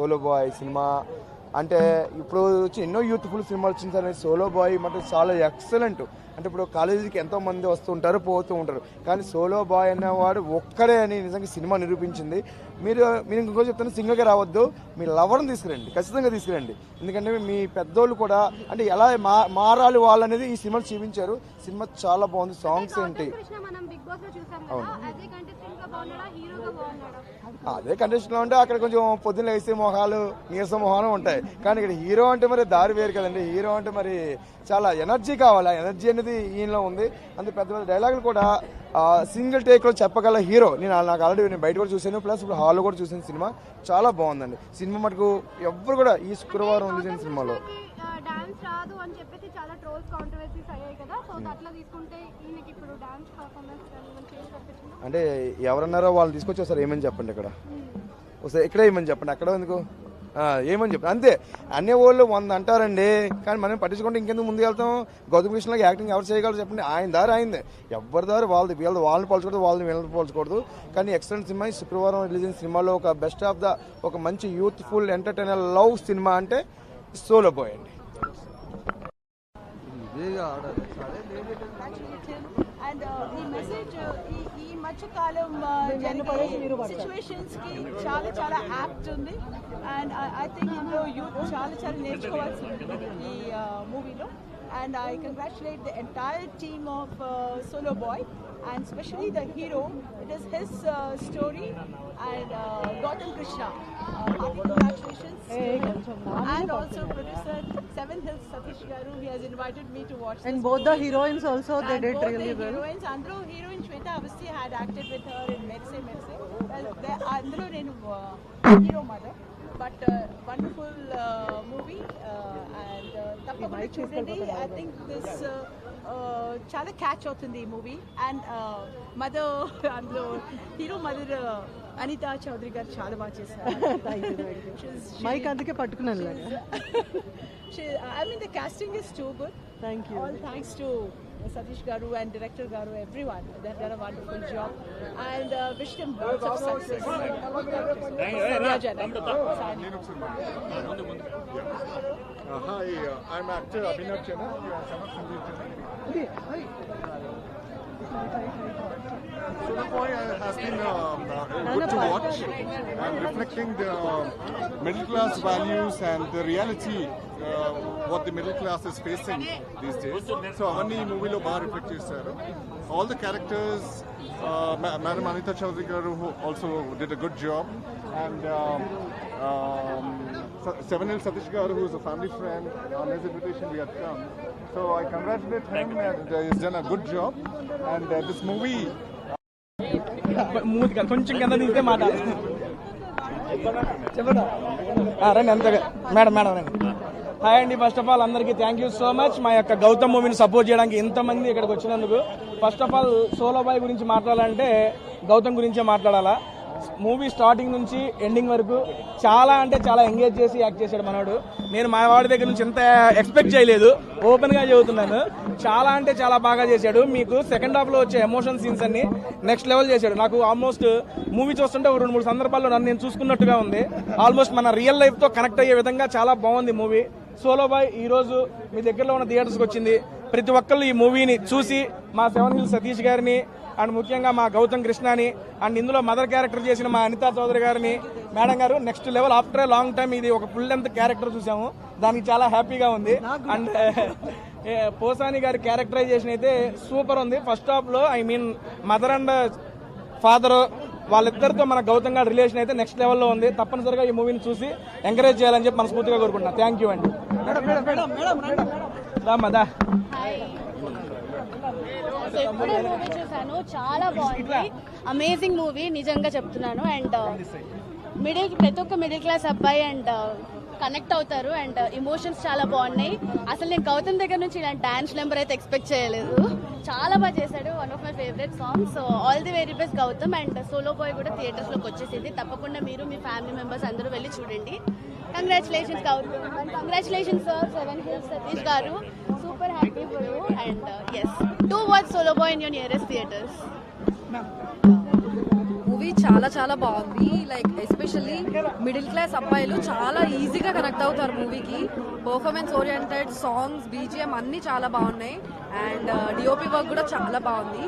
Solo bye cinema అంటే ఇప్పుడు వచ్చి ఎన్నో యూత్ఫుల్ సినిమాలు వచ్చింది సార్. సోలో బాయ్ అంటే చాలా ఎక్సలెంట్. అంటే ఇప్పుడు కాలేజీకి ఎంతో మంది వస్తూ ఉంటారు, పోతూ ఉంటారు, కానీ సోలో బాయ్ అనేవాడు ఒక్కడే అని నిజంగా సినిమా నిరూపించింది. మీరు ఇంకో చెప్తాను, సింగిల్గా రావద్దు, మీ లవర్ని తీసుకురండి, ఖచ్చితంగా తీసుకురండి. ఎందుకంటే మీ పెద్దోళ్ళు కూడా అంటే ఎలా మారాలి వాళ్ళు అనేది ఈ సినిమాలు చూపించారు. సినిమా చాలా బాగుంది. సాంగ్స్ ఏంటి, అదే కండిషన్ లో ఉంటే అక్కడ కొంచెం పొద్దున్న వేసే మొహాలు నీరస మొహాలు ఉంటాయి, కానీ ఇక్కడ హీరో అంటే మరి దారి వేరు కదండి. హీరో అంటే మరి చాలా ఎనర్జీ కావాలి, ఎనర్జీ అనేది ఈయనలో ఉంది. అంతే పెద్ద పెద్ద డైలాగులు కూడా సింగిల్ టేక్ లో చెప్పగల హీరో. నాకు ఆల్రెడీ నేను బయట కూడా చూసాను, ప్లస్ ఇప్పుడు హాల్లో కూడా చూసాను. సినిమా చాలా బాగుందండి. సినిమా మటుకు ఎవ్వరు కూడా ఈ శుక్రవారం రిలీజ్ అయిన సినిమాలో డాన్స్ రాదు అని చెప్పేసి చాలా ట్రోల్స్ కాంట్రవర్సీస్ అయ్యాయి కదా, సో అట్లా తీసుకుంటే ఈయనకి ఇప్పుడు డాన్స్ పర్ఫార్మెన్స్ అంటే ఎవరన్నారో వాళ్ళు తీసుకొచ్చేసారు. ఏమని చెప్పండి, ఇక్కడ ఒకసారి ఇక్కడ ఏమని చెప్పండి, అక్కడ ఎందుకు ఏమని చెప్పండి, అంతే. అన్ని వాళ్ళు 100 అంటారండి, కానీ మనం పట్టించుకుంటే ఇంకెందుకు ముందుకు వెళ్తాం. గౌతమ్ కృష్ణకి యాక్టింగ్ ఎవరు చేయగలరు చెప్పండి, ఆయన దారి అయిందే. ఎవరి దారి వాళ్ళది, వాళ్ళని పోల్చకూడదు, వీళ్ళని పోల్చకూడదు. కానీ ఎక్సలెంట్ సినిమా. శుక్రవారం రిలీజ్ అయిన సినిమాలో ఒక బెస్ట్ ఆఫ్ ద ఒక మంచి యూత్ఫుల్ ఎంటర్టైనర్ లవ్ సినిమా అంటే సోలో బాయ్ అండి. And ఈ మెసేజ్ ఈ మధ్యకాలం సిచ్యువేషన్స్ కి చాలా చాలా యాప్ట్ ఉంది. అండ్ ఐ థింక్ ఇందులో యూత్ చాలా చాలా నేర్చుకోవాల్సి ఉంటుంది ఈ మూవీలో. And I congratulate the entire team of Solo Boy, and especially the hero. It is his story, and Gautam Krishna. Congratulations. And also producer Seven Hills Satish Garu, he has invited me to watch. And both the heroines also, they did really well. Heroines, Andro heroine Shweta Avasti had acted with her in Merse. Well, Andro nenu hero mother. But wonderful movie, and tappakunda chudandi. I think this chala catch avutundi movie. And mother andlo hero mother Anita Chaudhary garu chala baga chesaru. Thank you. Mike అందుకే పట్టుకున్నాను. I mean the casting is too good. Thank you. All thanks to Satish Garu and director Garu, everyone. They have done a wonderful job, and wish them lots of success. Hi, I'm actor Abhinav Chenna. Solo Boy has been good to watch, and reflecting the middle class values and the reality what the middle class is facing these days. So avani movie lo baga reflect chesaru. All the characters, Madam Anita Chaudhary garu who also did a good job, and Seven Hills Satish garu who is a family friend. On his invitation we had come, so I congratulate him, and he's done a good job. And this movie కొంచెం కింద తీస్తే మాట్లాడాలి చెప్పండి రండి అంతగా madam రండి. Hi అండి, first of all అందరికీ థ్యాంక్ యూ సో మచ్ మా యొక్క గౌతమ్ మూవీని సపోర్ట్ చేయడానికి ఇంతమంది ఇక్కడికి వచ్చినందుకు. First of all solo boy గురించి మాట్లాడాలంటే గౌతమ్ గురించే మాట్లాడాలా. మూవీ స్టార్టింగ్ నుంచి ఎండింగ్ వరకు చాలా అంటే చాలా ఎంగేజ్ చేసి యాక్ట్ చేశాడు మనోడు. నేను మా వాడి దగ్గర నుంచి ఇంత ఎక్స్పెక్ట్ చేయలేదు, ఓపెన్ గా చెబుతున్నాను. చాలా అంటే చాలా బాగా చేశాడు. మీకు సెకండ్ హాఫ్ లో వచ్చే ఎమోషన్ సీన్స్ అన్ని నెక్స్ట్ లెవెల్ చేశాడు. నాకు ఆల్మోస్ట్ మూవీ చూస్తుంటే 2-3 సందర్భాల్లో నన్ను నేను చూసుకున్నట్టుగా ఉంది. ఆల్మోస్ట్ మన రియల్ లైఫ్ తో కనెక్ట్ అయ్యే విధంగా చాలా బాగుంది మూవీ. సోలో బాయ్ ఈ రోజు మీ దగ్గరలో ఉన్న థియేటర్స్కి వచ్చింది. ప్రతి ఒక్కళ్ళు ఈ మూవీని చూసి మా సెవెన్ హిల్స్ సతీష్ గారిని, అండ్ ముఖ్యంగా మా గౌతమ్ కృష్ణని, అండ్ ఇందులో మదర్ క్యారెక్టర్ చేసిన మా అనితా చౌదరి గారిని, మేడం గారు next level. After a long time ఇది ఒక ఫుల్ లెంత్ క్యారెక్టర్ చూసాము, దానికి చాలా హ్యాపీగా ఉంది. అండ్ పోసాని గారి క్యారెక్టరైజేషన్ అయితే సూపర్ ఉంది. ఫస్ట్ హాఫ్ లో I mean mother and father వాళ్ళిద్దరితో మన గౌతమ్ గారి రిలేషన్ అయితే నెక్స్ట్ లెవెల్లో ఉంది. తప్పనిసరిగా ఈ మూవీని చూసి ఎంకరేజ్ చేయాలని చెప్పి మనస్ఫూర్తిగా కోరుకుంటున్నా. థ్యాంక్ యూ అండి. రామ్మదా ఎప్పుడే మూవీ చూసాను, చాలా బాగుంది, అమేజింగ్ మూవీ నిజంగా చెప్తున్నాను. అండ్ ప్రతి ఒక్క మిడిల్ క్లాస్ అబ్బాయి అండ్ కనెక్ట్ అవుతారు, అండ్ ఎమోషన్స్ చాలా బాగున్నాయి. అసలు నేను గౌతమ్ దగ్గర నుంచి ఇలాంటి డాన్స్ నెంబర్ అయితే ఎక్స్పెక్ట్ చేయలేదు. చాలా బాగా చేశాడు, one of my favourite songs. So all the very best Gautam. And solo boy కూడా థియేటర్స్ లోకి వచ్చేసింది. తప్పకుండా మీరు మీ ఫ్యామిలీ మెంబర్స్ అందరూ వెళ్ళి చూడండి. Congratulations Gautam, and congratulations sir Seven Hills Satish గారు. Super happy for you. And yes, do watch Solo Boy in your nearest theatres. Movie movie చాలా చాలా బాగుంది. లైక్ ఎస్పెషల్లీ మిడిల్ క్లాస్ అబ్బాయిలు చాలా ఈజీగా కనెక్ట్ అవుతారు మూవీకి. పర్ఫార్మెన్స్ ఓరియంటెడ్ సాంగ్స్, బీజిఎం అన్ని చాలా బాగున్నాయి. అండ్ డిఓపి వర్క్ కూడా చాలా బాగుంది.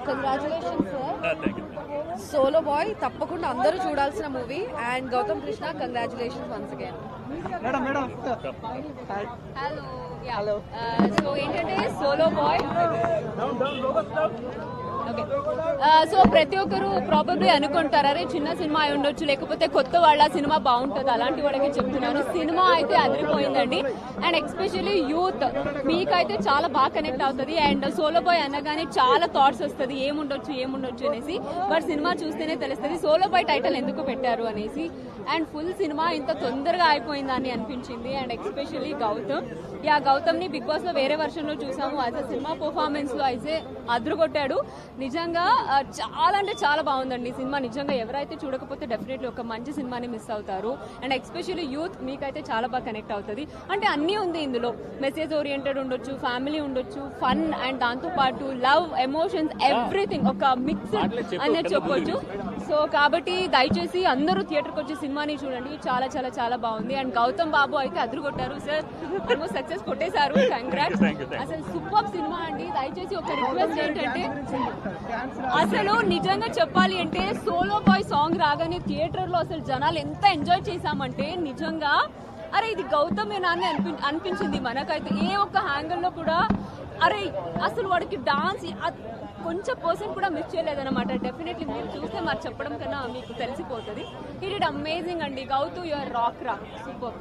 కంగ్రాచులేషన్స్ సోలో బాయ్, తప్పకుండా అందరూ చూడాల్సిన movie. And Gautam Krishna, congratulations once again. Hello, so ఏంటంటే సోలో బాయ్ ఓకే. సో ప్రతి ఒక్కరు ప్రాబబ్లీ అనుకుంటారు అరే చిన్న సినిమా అయి ఉండొచ్చు, లేకపోతే కొత్త వాళ్ళ సినిమా బాగుంటుంది, అలాంటి వాళ్ళకి చెప్తున్నాను. సినిమా అయితే అదిరిపోయిందండి. అండ్ ఎస్పెషల్లీ యూత్ మీకైతే చాలా బాగా కనెక్ట్ అవుతుంది. అండ్ సోలో బాయ్ అనగానే చాలా థాట్స్ వస్తుంది ఏముండొచ్చు అనేసి. బట్ సినిమా చూస్తేనే తెలుస్తుంది సోలో బాయ్ టైటిల్ ఎందుకు పెట్టారు అనేసి. అండ్ ఫుల్ సినిమా ఇంత తొందరగా అయిపోయిందని అనిపించింది. అండ్ ఎస్పెషల్లీ గౌతమ్ ని బిగ్ బాస్ లో వేరే వర్షన్ లో చూసాము. యాజ్ అ సినిమా పర్ఫార్మెన్స్ లో అయితే అదరగొట్టాడు. నిజంగా చాలా అంటే చాలా బాగుందండి సినిమా. నిజంగా ఎవరైతే చూడకపోతే డెఫినెట్లీ ఒక మంచి సినిమాని మిస్ అవుతారు. అండ్ ఎస్పెషల్లీ యూత్ మీకైతే చాలా బాగా కనెక్ట్ అవుతుంది. అంటే అన్నీ ఉంది ఇందులో. మెసేజ్ ఓరియంటెడ్ ఉండొచ్చు, ఫ్యామిలీ ఉండొచ్చు, ఫన్, అండ్ దాంతో పాటు లవ్, ఎమోషన్స్, ఎవ్రీథింగ్ ఒక మిక్స్ అనేది చెప్పొచ్చు. సో కాబట్టి దయచేసి అందరూ థియేటర్కి వచ్చి సినిమాని చూడండి. చాలా చాలా చాలా బాగుంది. అండ్ గౌతమ్ బాబు అయితే అదరగొట్టారు సార్. ఆల్మోస్ట్ సక్సెస్ కొట్టేశారు. కంగ్రాట్స్. అసలు సూపర్ సినిమా అండి. దయచేసి ఒక రిక్వెస్ట్ ఏంటంటే అసలు నిజంగా చెప్పాలి అంటే సోలో బాయ్ సాంగ్ రాగానే థియేటర్ లో అసలు జనాలు ఎంత ఎంజాయ్ చేశామంటే నిజంగా అరే ఇది గౌతమేనా అని అనిపించింది మనకైతే. ఏ ఒక్క హ్యాంగిల్ లో కూడా అరే అసలు వాడికి డాన్స్ కొంచెం పర్సెంట్ కూడా మిస్ చేయలేదన్నమాట. డెఫినెట్లీ మీరు చూస్తే మరి చెప్పడం కన్నా మీకు తెలిసిపోతుంది. ఇట్ అమేజింగ్ అండి. Gouthu your rock super.